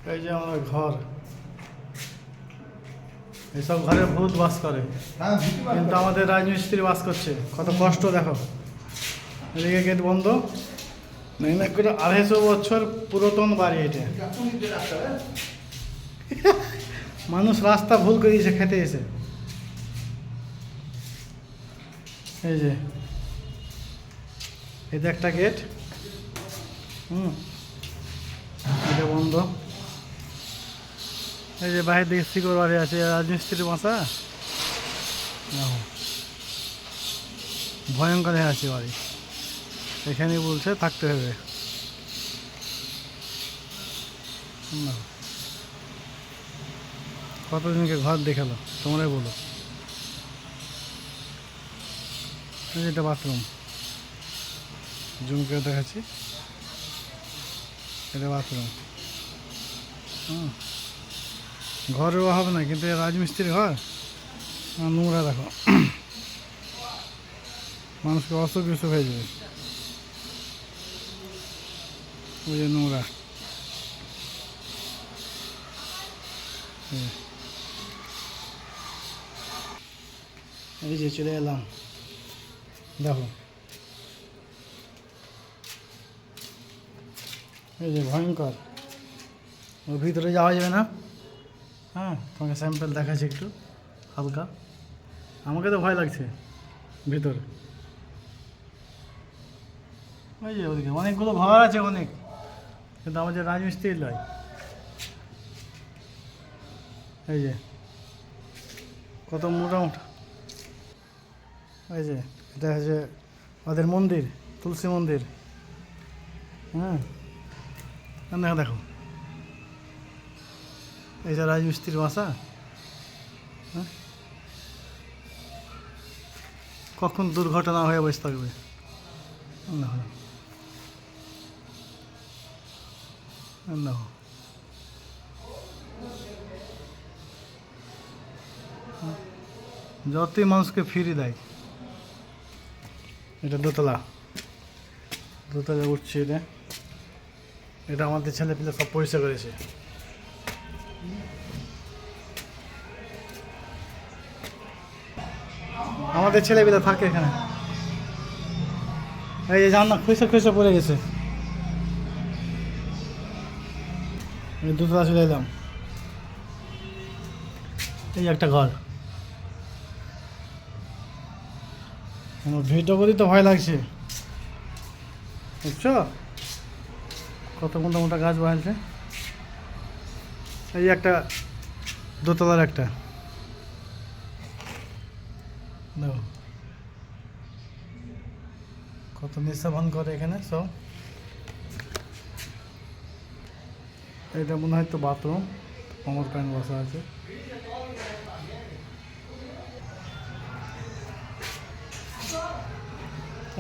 এই যে আমার ঘর, এইসব ঘরে ভূত বাস করে, কিন্তু আমাদের রাজমিস্ত্রি বাস করছে। কত কষ্ট দেখো। এদিকে গেট বন্ধ, না করে 250 বছর পুরাতন বাড়ি এটা। মানুষ রাস্তা ভুল করে দিয়েছে খেতে এসে। এই যে এটা একটা গেট, এটা বন্ধ। এই যে বাইরের দিকে শিকড় বাড়ি আছে, রাজমিস্ত্রির বাসা। ভয়ঙ্কর হয়ে আছে বাড়ি, এখানে বলছে থাকতে হবে। কতদিনকে ঘর দেখালো তোমরাই বলো। এটা বাথরুম, জুম করে দেখাচ্ছি, এটা বাথরুম। ঘরের অভাব নাই, কিন্তু রাজমিস্ত্রির ঘর নোংরা দেখো। মানুষকে অসুখ বিসুখ হয়ে যাবে, ওই যে নোংরা। এই যে চলে এলাম, দেখো এই যে ভয়ঙ্কর। ওর ভিতরে যাওয়া যাবে না। হ্যাঁ, তোমাকে স্যাম্পল দেখাচ্ছি একটু হালকা। আমাকে তো ভয় লাগছে ভিতরে। ওই যে ওদিকে অনেকগুলো ঘর আছে অনেক, কিন্তু আমাদের রাজমিস্ত্রি নয়। এই যে কত মোটা মোটা। এই যে এটা হচ্ছে ওদের মন্দির, তুলসী মন্দির। হ্যাঁ দেখো দেখো, এই যে রাজমিস্ত্রির বাসা। হ্যাঁ, কখন দুর্ঘটনা হয়ে বসে থাকবে। দেখো যতই মানুষকে ফিরে দেয়। এটা দোতলা, দোতলা উঠছে। এটা এটা আমাদের ছেলে পিলে সব পরিষ্কার করেছে। আমাদের ছেলে পিলে থাকে এখানে। এই যে জানলা খুঁজে খুঁজে পড়ে গেছে। দোতলা চলে এলাম। এই একটা ঘর। ভিডিও করি তো ভয় লাগছে, বুঝছো? কত মোটা মোটা গাছ বাড়ছে। এই একটা দোতলার একটা, দেখো কত নিঃসাবান করে এখানে সব। এটা মনে হয় তো বাথরুম, আমার প্যান্ট বসা আছে।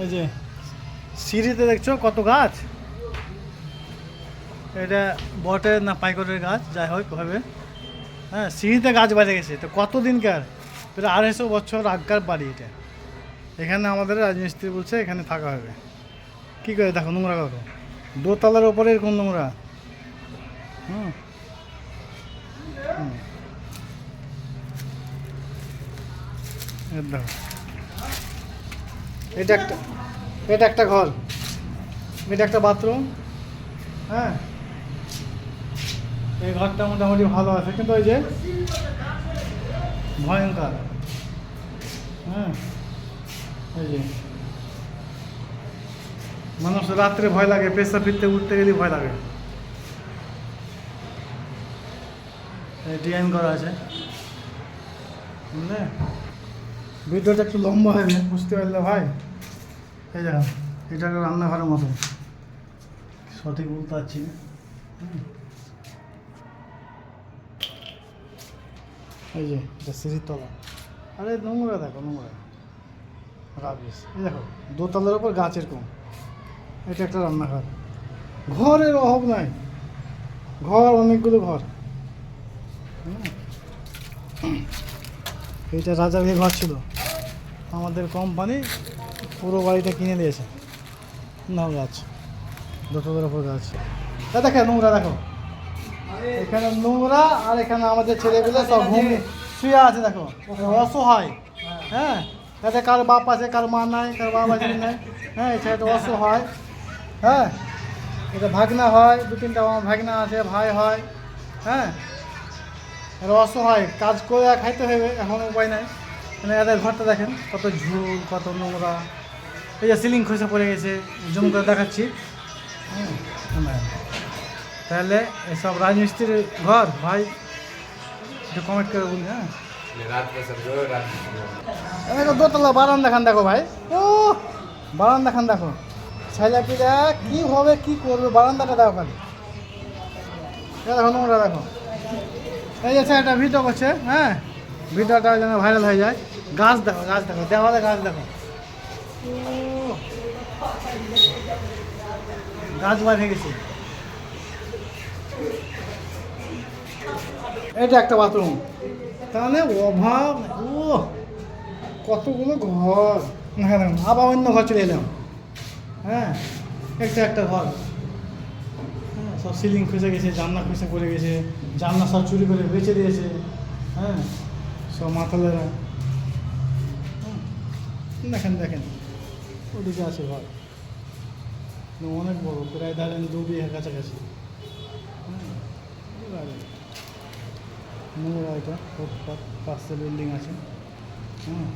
এই যে সিঁড়িতে দেখছো কত গাছ। এটা বটের না পাইকরের গাছ, যাই হোক হবে। হ্যাঁ, সিঁড়িতে গাছ বেড়ে গেছে। তো কতদিনকার, প্রায় 250 বছর আগকার বাড়ি এটা। এখানে আমাদের রাজমিস্ত্রি বলছে এখানে থাকা হবে। কী করে দেখো নোংরা কত, দোতলার ওপরে এরকম নোংরা। দেখো এটা একটা, এটা একটা ঘর, এটা একটা বাথরুম। হ্যাঁ, এই ঘরটা মোটামুটি ভালো আছে, কিন্তু ওই যে ভয়ঙ্কর। হ্যাঁ, এই যে মানুষ রাত্রে ভয় লাগে, পেশা ফিরতে উঠতে গেলে ভয় লাগে। ডিজাইন করা আছে, বুঝলে? ভিডিওটা একটু লম্বা হবে, বুঝতে পারলে ভাই। এই দেখো, এটা রান্নাঘরের মতো, সঠিক বলতে পারছি না। এই যে এটা সিঁড়ির তলা। আরে নোংরা দেখো, নোংরা রাবিশ। এই দেখো দোতলার ওপর গাছ এরকম। এটা একটা রান্নাঘর। ঘরের অভাব নাই, ঘর অনেকগুলো ঘর। এইটা রাজা ভাইয়ের ঘর ছিল, আমাদের কোম্পানি পুরো বাড়িটা কিনে দিয়েছে। না গাছ, দোতলার ওপর গাছ। দেখো নোংরা দেখো। এখানে নোংরা, আর এখানে আমাদের ছেলেগুলো সব শুয়ে আছে দেখো, অসহায়। হ্যাঁ, যাতে কার বাপ আছে, কার মা নাই, কার বাবা আছে নাই। হ্যাঁ, এই ছেলেটা অসহায়। হ্যাঁ, এটা ভাগনা হয়, 2-3টা আমার ভাগনা আছে, ভাই হয়। হ্যাঁ, এরা অসহায়, কাজ করে খাইতে হবে, এখন উপায় নাই। মানে এদের ঘরটা দেখেন কত ঝুল, কত নোংরা। এই যে সিলিং খসে পড়ে গেছে, জুম করে দেখাচ্ছি। হ্যাঁ, তাহলে এসব রাজমিস্ত্রির ঘর ভাই, একটু কমেন্ট করে বলি। হ্যাঁ, দেখো দোতলা বারান্দা খান দেখো ভাই, ও বারান্দা খান দেখো, ছেলে পিলা কী হবে কী করবে, বারান্দাটা দেখো খালি। দেখো নোংরা দেখো। এই যে একটা ভিডিও করছে, হ্যাঁ, ভিডিওটা যেন ভাইরাল হয়ে যায়। গাছ দেখো, গাছ দেখো, দেওয়ালে গাছ দেখো, গাছ বার হয়ে গেছে। এটা একটা বাথরুম, তাহলে অভাব। ও কতগুলো ঘর, হ্যাঁ, আবার অন্য ঘর চলে এলাম। হ্যাঁ, একটা ঘর। হ্যাঁ, সব সিলিং খসে গেছে, জানলা খসে পড়ে গেছে, জানলা সব চুরি করে বেঁচে দিয়েছে। হ্যাঁ, সব মাতালেরা। দেখেন দেখেন, ওদিকে আছে ঘর, অনেক বড়, প্রায় ধরেন 2 বিঘা কাছাকাছি। নোংরা, এটা ফুটপাত, পাশে বিল্ডিং আছে। হ্যাঁ।